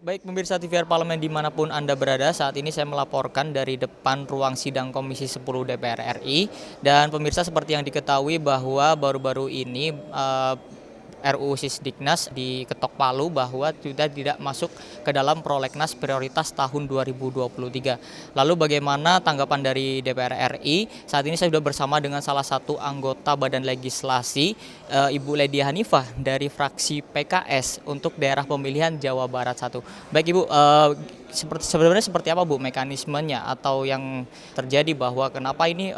Baik pemirsa TVR Parlemen dimanapun Anda berada, saat ini saya melaporkan dari depan ruang sidang Komisi 10 DPR RI. Dan pemirsa seperti yang diketahui bahwa baru-baru ini RUU Sisdiknas diketok palu bahwa sudah tidak masuk ke dalam prolegnas prioritas tahun 2023. Lalu bagaimana tanggapan dari DPR RI? Saat ini saya sudah bersama dengan salah satu anggota Badan Legislasi, Ibu Ledia Hanifah dari fraksi PKS untuk daerah pemilihan Jawa Barat 1. Baik Ibu, sebenarnya seperti apa Bu mekanismenya atau yang terjadi bahwa kenapa ini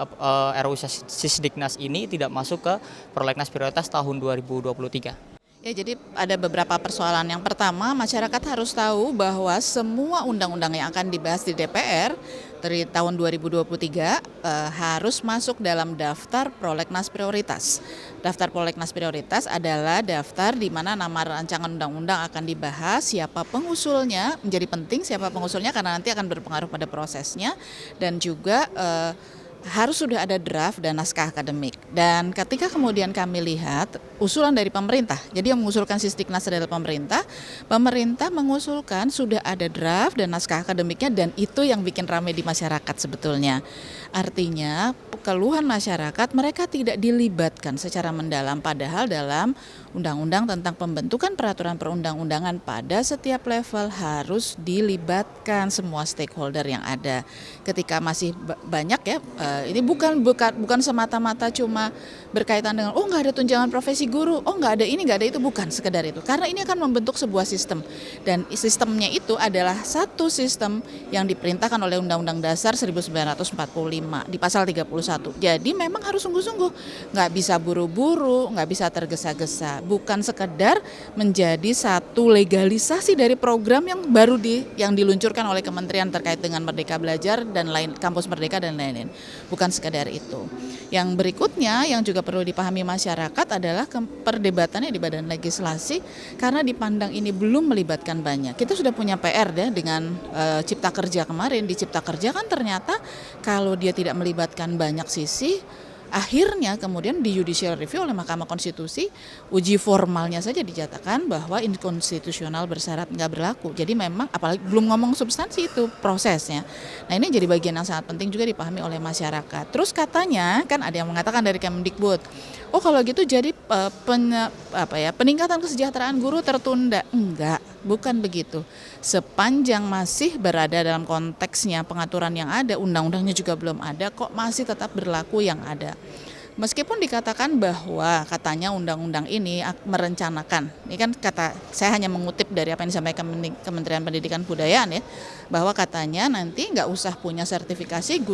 RUU Sisdiknas ini tidak masuk ke prolegnas prioritas tahun 2023? Ya, jadi ada beberapa persoalan. Yang pertama, masyarakat harus tahu bahwa semua undang-undang yang akan dibahas di DPR dari tahun 2023 harus masuk dalam daftar prolegnas prioritas. Daftar prolegnas prioritas adalah daftar di mana nama rancangan undang-undang akan dibahas, siapa pengusulnya, menjadi penting siapa pengusulnya karena nanti akan berpengaruh pada prosesnya, dan juga harus sudah ada draft dan naskah akademik. Dan ketika kemudian kami lihat usulan dari pemerintah, jadi yang mengusulkan Sisdiknas adalah pemerintah mengusulkan sudah ada draft dan naskah akademiknya, dan itu yang bikin ramai di masyarakat sebetulnya. Artinya keluhan masyarakat mereka tidak dilibatkan secara mendalam, padahal dalam undang-undang tentang pembentukan peraturan perundang-undangan pada setiap level harus dilibatkan semua stakeholder yang ada. Ketika masih banyak ya, ini bukan semata-mata cuma berkaitan dengan nggak ada tunjangan profesi guru, nggak ada ini, nggak ada itu, bukan sekedar itu. Karena ini akan membentuk sebuah sistem, dan sistemnya itu adalah satu sistem yang diperintahkan oleh Undang-Undang Dasar 1945 di pasal 31. Jadi memang harus sungguh-sungguh, nggak bisa buru-buru, nggak bisa tergesa-gesa. Bukan sekedar menjadi satu legalisasi dari program yang baru yang diluncurkan oleh kementerian terkait dengan Merdeka Belajar dan lain, Kampus Merdeka dan lain-lain. Bukan sekadar itu. Yang berikutnya yang juga perlu dipahami masyarakat adalah perdebatannya di Badan Legislasi, karena dipandang ini belum melibatkan banyak. Kita sudah punya PR ya dengan Cipta Kerja kemarin. Di Cipta Kerja kan ternyata kalau dia tidak melibatkan banyak sisi, akhirnya kemudian di judicial review oleh Mahkamah Konstitusi, uji formalnya saja dinyatakan bahwa inkonstitusional bersyarat nggak berlaku. Jadi memang apalagi belum ngomong substansi itu prosesnya. Nah ini jadi bagian yang sangat penting juga dipahami oleh masyarakat. Terus katanya kan ada yang mengatakan dari Kemdikbud, kalau gitu jadi peningkatan kesejahteraan guru tertunda. Enggak, bukan begitu. Sepanjang masih berada dalam konteksnya pengaturan yang ada, undang-undangnya juga belum ada, kok masih tetap berlaku yang ada. Meskipun dikatakan bahwa katanya undang-undang ini merencanakan, ini kan saya hanya mengutip dari apa yang disampaikan Kementerian Pendidikan Kebudayaan ya, bahwa katanya nanti nggak usah punya sertifikasi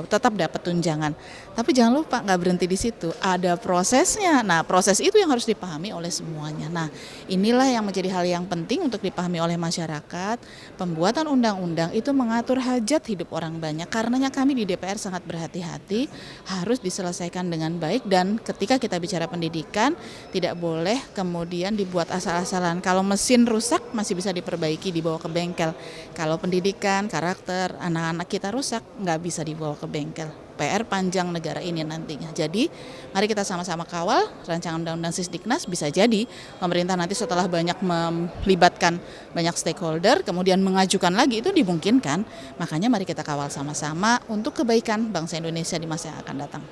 tetap dapat tunjangan. Tapi jangan lupa nggak berhenti di situ, ada prosesnya. Nah proses itu yang harus dipahami oleh semuanya. Nah inilah yang menjadi hal yang penting untuk dipahami oleh masyarakat. Pembuatan undang-undang itu mengatur hajat hidup orang banyak. Karenanya kami di DPR sangat berhati-hati, harus diselesaikan dengan baik, dan ketika kita bicara pendidikan tidak boleh kemudian dibuat asal-asalan. Kalau mesin rusak masih bisa diperbaiki, dibawa ke bengkel. Kalau pendidikan, karakter anak-anak kita rusak nggak bisa dibawa ke bengkel. PR panjang negara ini nantinya. Jadi mari kita sama-sama kawal rancangan undang-undang Sisdiknas. Bisa jadi pemerintah nanti setelah banyak melibatkan banyak stakeholder kemudian mengajukan lagi, itu dimungkinkan. Makanya mari kita kawal sama-sama untuk kebaikan bangsa Indonesia di masa yang akan datang.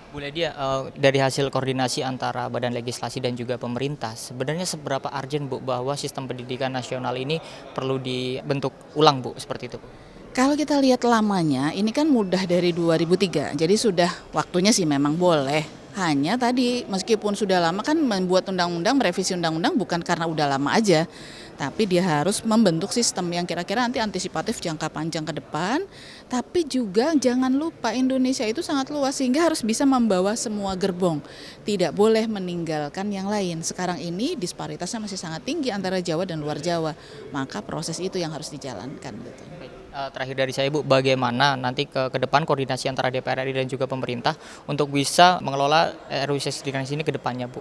Bu Ledia, dari hasil koordinasi antara Badan Legislasi dan juga pemerintah, sebenarnya seberapa urgent Bu bahwa sistem pendidikan nasional ini perlu dibentuk ulang Bu, seperti itu Bu? Kalau kita lihat lamanya, ini kan mudah dari 2003, jadi sudah waktunya sih memang boleh. Hanya tadi meskipun sudah lama kan membuat undang-undang, merevisi undang-undang bukan karena udah lama aja, tapi dia harus membentuk sistem yang kira-kira nanti antisipatif jangka panjang ke depan. Tapi juga jangan lupa Indonesia itu sangat luas sehingga harus bisa membawa semua gerbong. Tidak boleh meninggalkan yang lain. Sekarang ini disparitasnya masih sangat tinggi antara Jawa dan luar Jawa. Maka proses itu yang harus dijalankan gitu. Terakhir dari saya Bu, bagaimana nanti ke depan koordinasi antara DPR RI dan juga pemerintah untuk bisa mengelola RUU Sisdiknas ini ke depannya Bu?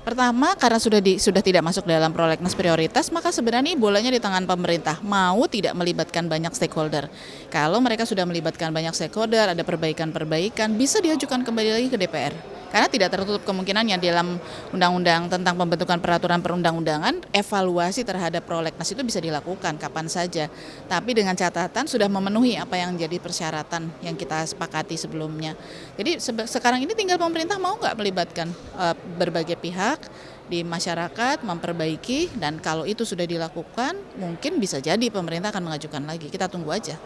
Pertama, karena sudah tidak masuk dalam prolegnas prioritas, maka sebenarnya bolanya di tangan pemerintah, mau tidak melibatkan banyak stakeholder. Kalau mereka sudah melibatkan banyak stakeholder, ada perbaikan-perbaikan, bisa diajukan kembali lagi ke DPR. Karena tidak tertutup kemungkinannya dalam undang-undang tentang pembentukan peraturan perundang-undangan, evaluasi terhadap prolegnas itu bisa dilakukan kapan saja. Tapi dengan catatan sudah memenuhi apa yang jadi persyaratan yang kita sepakati sebelumnya. Jadi sekarang ini tinggal pemerintah mau nggak melibatkan berbagai pihak di masyarakat, memperbaiki, dan kalau itu sudah dilakukan, mungkin bisa jadi pemerintah akan mengajukan lagi. Kita tunggu aja.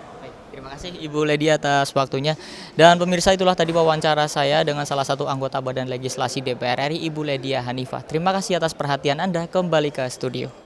Terima kasih Ibu Ledi atas waktunya. Dan pemirsa, itulah tadi wawancara saya dengan salah satu anggota Badan Legislasi DPR RI, Ibu Ledia Hanifah. Terima kasih atas perhatian Anda, kembali ke studio.